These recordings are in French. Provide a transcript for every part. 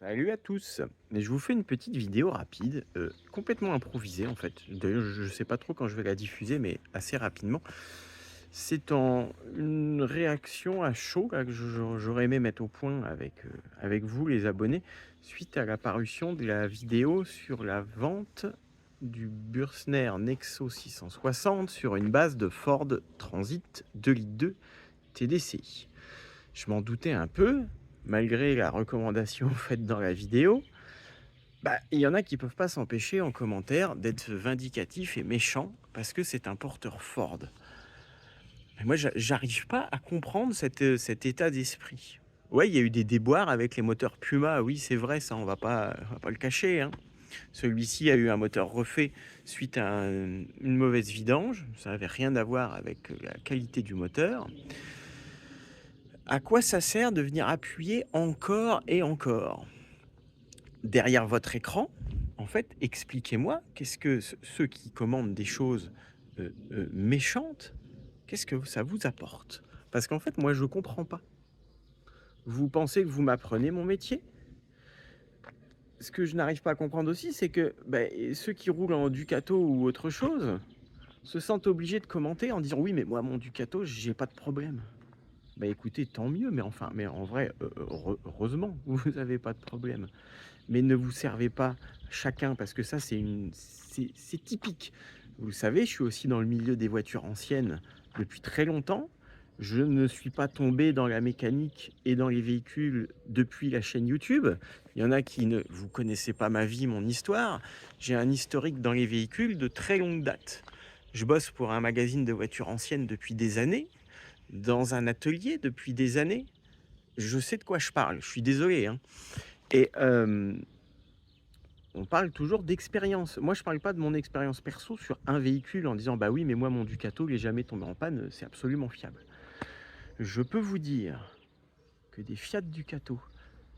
Salut à tous. Je vous fais une petite vidéo rapide, complètement improvisée en fait. D'ailleurs, je ne sais pas trop quand je vais la diffuser, mais assez rapidement. C'est en une réaction à chaud là, que j'aurais aimé mettre au point avec vous, les abonnés, suite à la parution de la vidéo sur la vente du Bursner Nexo 660 sur une base de Ford Transit 2,2 litres TDCi. Je m'en doutais un peu, malgré la recommandation faite dans la vidéo. Il y en a qui peuvent pas s'empêcher en commentaire d'être vindicatifs et méchants parce que c'est un porteur Ford. Mais moi, j'arrive pas à comprendre cet état d'esprit. Ouais, il y a eu des déboires avec les moteurs Puma, oui, c'est vrai, ça, on va pas le cacher, hein. Celui-ci a eu un moteur refait suite à une mauvaise vidange. Ça n'avait rien à voir avec la qualité du moteur. À quoi ça sert de venir appuyer encore et encore derrière votre écran? En fait, expliquez-moi, qu'est-ce que ceux qui commandent des choses méchantes, qu'est-ce que ça vous apporte? Parce qu'en fait, moi, je comprends pas. Vous pensez que vous m'apprenez mon métier? Ce que je n'arrive pas à comprendre aussi, c'est que ceux qui roulent en Ducato ou autre chose se sentent obligés de commenter en disant oui, mais moi, mon Ducato, j'ai pas de problème. Écoutez, tant mieux, mais en vrai, heureusement, vous n'avez pas de problème. Mais ne vous servez pas chacun, parce que ça, c'est typique. Vous le savez, je suis aussi dans le milieu des voitures anciennes depuis très longtemps. Je ne suis pas tombé dans la mécanique et dans les véhicules depuis la chaîne YouTube. Il y en a qui ne vous connaissez pas ma vie, mon histoire. J'ai un historique dans les véhicules de très longue date. Je bosse pour un magazine de voitures anciennes depuis des années, dans un atelier depuis des années. Je sais de quoi je parle, je suis désolé, hein. Et on parle toujours d'expérience. Moi, je parle pas de mon expérience perso sur un véhicule en disant bah oui, mais moi, mon Ducato, il est jamais tombé en panne, c'est absolument fiable. Je peux vous dire que des Fiat Ducato,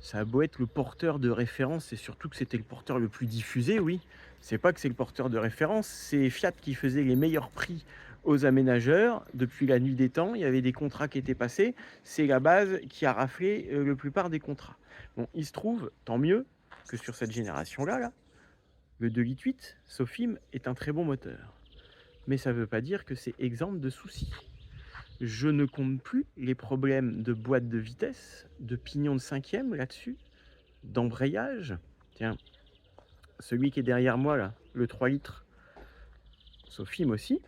ça a beau être le porteur de référence, et surtout que c'était le porteur le plus diffusé, oui. C'est pas que c'est le porteur de référence, c'est Fiat qui faisait les meilleurs prix aux aménageurs depuis la nuit des temps. Il y avait des contrats qui étaient passés. C'est la base qui a raflé la plupart des contrats. Bon, il se trouve, tant mieux, que sur cette génération-là, le 2,8 litres Sofim est un très bon moteur. Mais ça ne veut pas dire que c'est exempt de soucis. Je ne compte plus les problèmes de boîte de vitesse, de pignon de cinquième là-dessus, d'embrayage. Tiens, celui qui est derrière moi là, le 3 litres, Sofim aussi,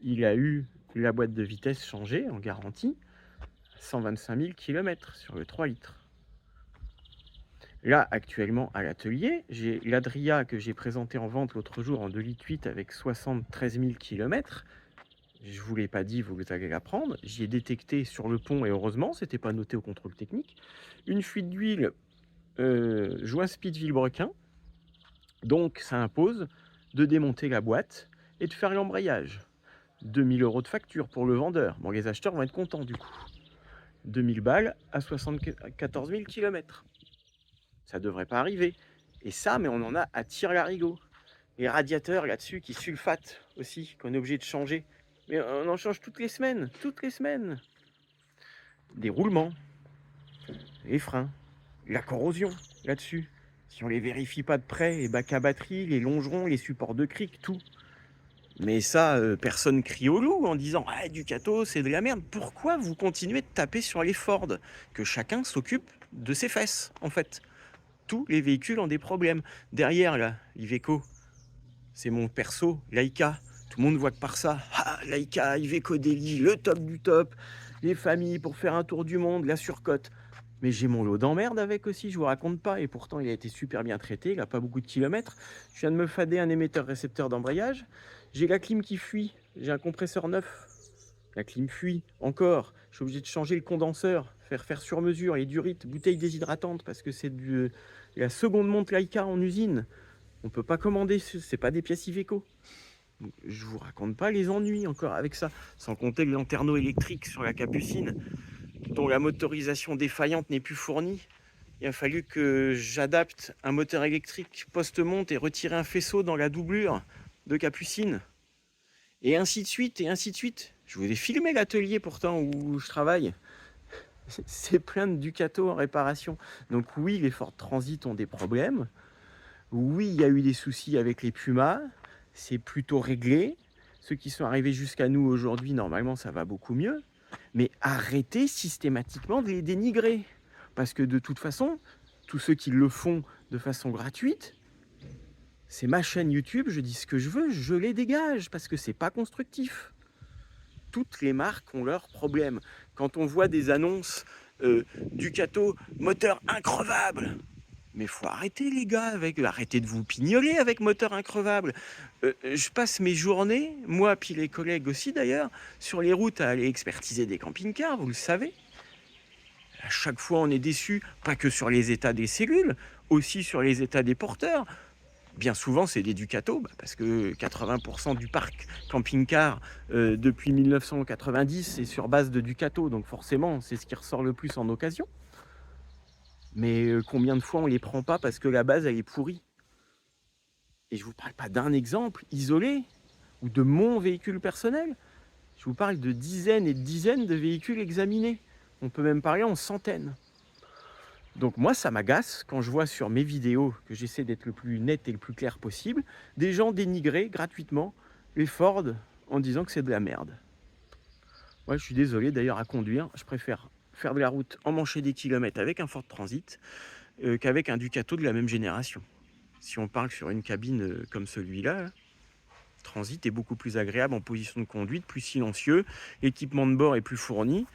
il a eu la boîte de vitesse changée en garantie, 125 000 km sur le 3 litres. Là, actuellement, à l'atelier, j'ai l'Adria que j'ai présenté en vente l'autre jour en 2,8 litres avec 73 000 km. Je ne vous l'ai pas dit, vous allez l'apprendre. J'y ai détecté sur le pont, et heureusement, ce n'était pas noté au contrôle technique, une fuite d'huile joint speed Villebrequin. Donc, ça impose de démonter la boîte et de faire l'embrayage. 2 000 € de facture pour le vendeur. Bon, les acheteurs vont être contents du coup. 2 000 balles à 74 000 km. Ça devrait pas arriver. Et ça, mais on en a à tire-larigot. Les radiateurs là-dessus qui sulfatent aussi, qu'on est obligé de changer. Mais on en change toutes les semaines, Des roulements, les freins, la corrosion là-dessus. Si on les vérifie pas de près, les bacs à batterie, les longerons, les supports de cric, tout. Mais ça, personne crie au loup en disant ah, Ducato, c'est de la merde. Pourquoi vous continuez de taper sur les Ford? Que chacun s'occupe de ses fesses, en fait. Tous les véhicules ont des problèmes. Derrière, là, l'Iveco, c'est mon perso, Laika. Tout le monde voit que par ça. Ah, Laika, Iveco Daily, le top du top. Les familles pour faire un tour du monde, la surcote. Mais j'ai mon lot d'emmerde avec aussi, je vous raconte pas. Et pourtant, il a été super bien traité, il n'a pas beaucoup de kilomètres. Je viens de me fader un émetteur-récepteur d'embrayage. J'ai la clim qui fuit, j'ai un compresseur neuf. La clim fuit encore. Je suis obligé de changer le condenseur, faire sur mesure, les durites, bouteilles déshydratantes, parce que c'est la seconde montre Laika en usine. On peut pas commander, c'est pas des pièces Iveco. Je vous raconte pas les ennuis encore avec ça. Sans compter le lanterneau électrique sur la Capucine, dont la motorisation défaillante n'est plus fournie. Il a fallu que j'adapte un moteur électrique post-monte et retirer un faisceau dans la doublure de Capucine. Et ainsi de suite, et ainsi de suite. Je vous ai filmé l'atelier pourtant où je travaille. c'est plein de Ducato en réparation. Donc oui, les Ford Transit ont des problèmes. Oui, il y a eu des soucis avec les Pumas. C'est plutôt réglé. Ceux qui sont arrivés jusqu'à nous aujourd'hui, normalement, ça va beaucoup mieux. Mais arrêtez systématiquement de les dénigrer. Parce que de toute façon, tous ceux qui le font de façon gratuite, c'est ma chaîne YouTube, je dis ce que je veux, je les dégage parce que c'est pas constructif. Toutes les marques ont leurs problèmes. Quand on voit des annonces Ducato, moteur increvable, mais faut arrêter les gars, arrêtez de vous pignoler avec moteur increvable. Je passe mes journées, moi puis les collègues aussi d'ailleurs, sur les routes à aller expertiser des camping-cars, vous le savez. À chaque fois on est déçu, pas que sur les états des cellules, aussi sur les états des porteurs. Bien souvent, c'est des Ducato, parce que 80% du parc camping-car depuis 1990, c'est sur base de Ducato. Donc forcément, c'est ce qui ressort le plus en occasion. Mais combien de fois on ne les prend pas parce que la base, elle est pourrie? Et je ne vous parle pas d'un exemple isolé ou de mon véhicule personnel. Je vous parle de dizaines et de dizaines de véhicules examinés. On peut même parler en centaines. Donc moi, ça m'agace quand je vois sur mes vidéos, que j'essaie d'être le plus net et le plus clair possible, des gens dénigrer gratuitement les Ford en disant que c'est de la merde. Moi, je suis désolé d'ailleurs à conduire, je préfère faire de la route, emmancher des kilomètres avec un Ford Transit qu'avec un Ducato de la même génération. Si on parle sur une cabine comme celui-là, Transit est beaucoup plus agréable en position de conduite, plus silencieux, l'équipement de bord est plus fourni.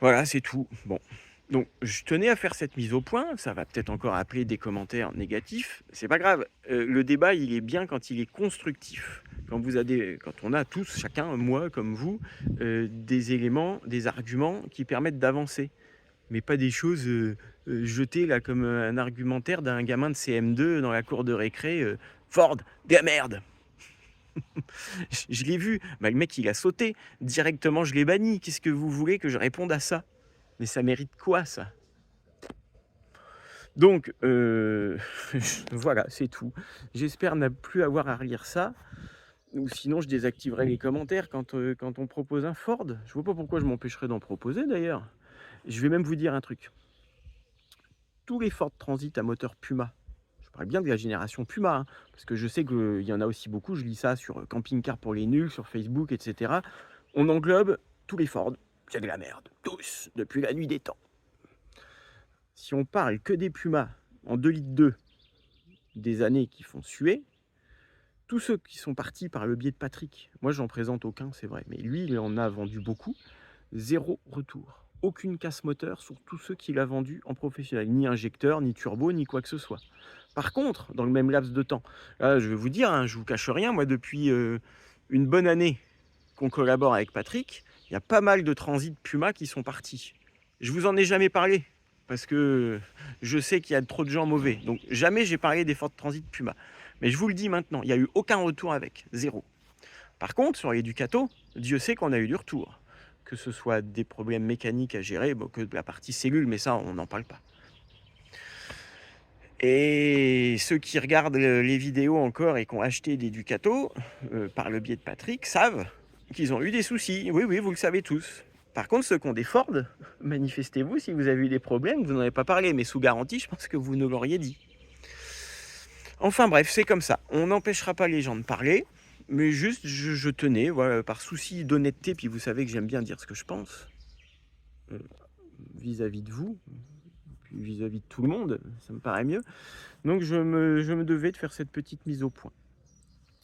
Voilà, c'est tout. Bon. Donc, je tenais à faire cette mise au point. Ça va peut-être encore appeler des commentaires négatifs. C'est pas grave. Le débat, il est bien quand il est constructif. Quand on a tous, chacun, moi comme vous, des éléments, des arguments qui permettent d'avancer. Mais pas des choses jetées là comme un argumentaire d'un gamin de CM2 dans la cour de récré. Ford, de la merde. Je l'ai vu. Le mec, il a sauté. Directement, je l'ai banni. Qu'est-ce que vous voulez que je réponde à ça? Mais ça mérite quoi, ça? Donc, voilà, c'est tout. J'espère ne plus avoir à relire ça. Ou sinon, je désactiverai les commentaires quand on propose un Ford. Je vois pas pourquoi je m'empêcherais d'en proposer, d'ailleurs. Je vais même vous dire un truc. Tous les Ford Transit à moteur Puma, je parle bien de la génération Puma, hein, parce que je sais qu'il y en a aussi beaucoup, je lis ça sur Camping Car pour les nuls, sur Facebook, etc. On englobe tous les Ford. C'est de la merde. Tous, depuis la nuit des temps. Si on parle que des Pumas en 2,2 litres des années qui font suer, tous ceux qui sont partis par le biais de Patrick, moi j'en présente aucun, c'est vrai, mais lui il en a vendu beaucoup, 0 retour. Aucune casse moteur sur tous ceux qu'il a vendus en professionnel, ni injecteur, ni turbo, ni quoi que ce soit. Par contre, dans le même laps de temps, là, je vais vous dire, hein, je vous cache rien, moi depuis une bonne année qu'on collabore avec Patrick, il y a pas mal de transits Puma qui sont partis. Je vous en ai jamais parlé, parce que je sais qu'il y a trop de gens mauvais. Donc jamais j'ai parlé des Ford Transit Puma. Mais je vous le dis maintenant, il n'y a eu aucun retour avec, 0. Par contre, sur les Ducato, Dieu sait qu'on a eu du retour. Que ce soit des problèmes mécaniques à gérer, que de la partie cellule, mais ça, on n'en parle pas. Et ceux qui regardent les vidéos encore et qui ont acheté des Ducato, par le biais de Patrick, savent qu'ils ont eu des soucis. Oui, oui, vous le savez tous. Par contre, ceux qui ont des Ford, manifestez-vous si vous avez eu des problèmes, vous n'en avez pas parlé, mais sous garantie, je pense que vous nous l'auriez dit. Enfin bref, c'est comme ça. On n'empêchera pas les gens de parler, mais juste, je tenais, voilà, par souci d'honnêteté, puis vous savez que j'aime bien dire ce que je pense, vis-à-vis de vous, puis vis-à-vis de tout le monde, ça me paraît mieux. Donc je me devais de faire cette petite mise au point.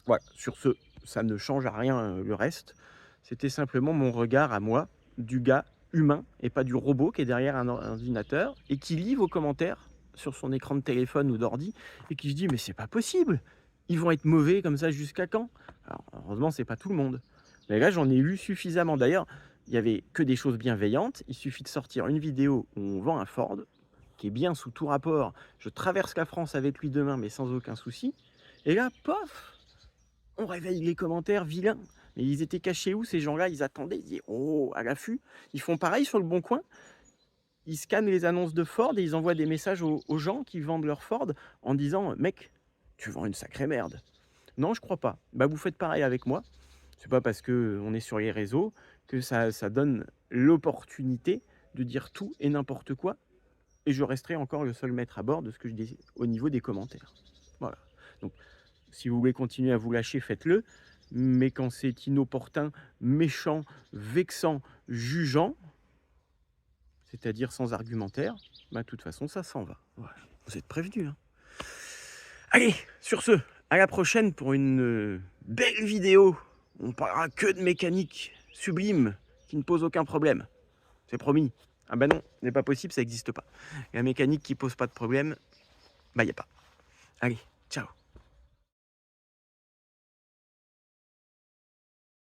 Voilà, sur ce, ça ne change à rien le reste. C'était simplement mon regard à moi, du gars humain, et pas du robot qui est derrière un ordinateur, et qui lit vos commentaires sur son écran de téléphone ou d'ordi, et qui se dit, mais c'est pas possible, ils vont être mauvais comme ça jusqu'à quand? Alors, heureusement, c'est pas tout le monde. Mais là, j'en ai eu suffisamment. D'ailleurs, il n'y avait que des choses bienveillantes. Il suffit de sortir une vidéo où on vend un Ford, qui est bien sous tout rapport. Je traverse la France avec lui demain, mais sans aucun souci. Et là, pof, on réveille les commentaires vilains. Mais ils étaient cachés où, ces gens-là? Ils attendaient, ils disaient, oh, à l'affût. Ils font pareil sur le Bon Coin. Ils scannent les annonces de Ford et ils envoient des messages aux gens qui vendent leur Ford en disant, mec, tu vends une sacrée merde. Non, je crois pas. Vous faites pareil avec moi. C'est pas parce qu'on est sur les réseaux que ça donne l'opportunité de dire tout et n'importe quoi et je resterai encore le seul maître à bord de ce que je dis au niveau des commentaires. Voilà. Donc, si vous voulez continuer à vous lâcher, faites-le. Mais quand c'est inopportun, méchant, vexant, jugeant, c'est-à-dire sans argumentaire, bah, de toute façon, ça s'en va. Voilà. Vous êtes prévenus, hein. Allez, sur ce, à la prochaine pour une belle vidéo. On parlera que de mécanique sublime qui ne pose aucun problème. C'est promis. Ah bah non, ce n'est pas possible, ça n'existe pas. La mécanique qui pose pas de problème, bah il n'y a pas. Allez, ciao.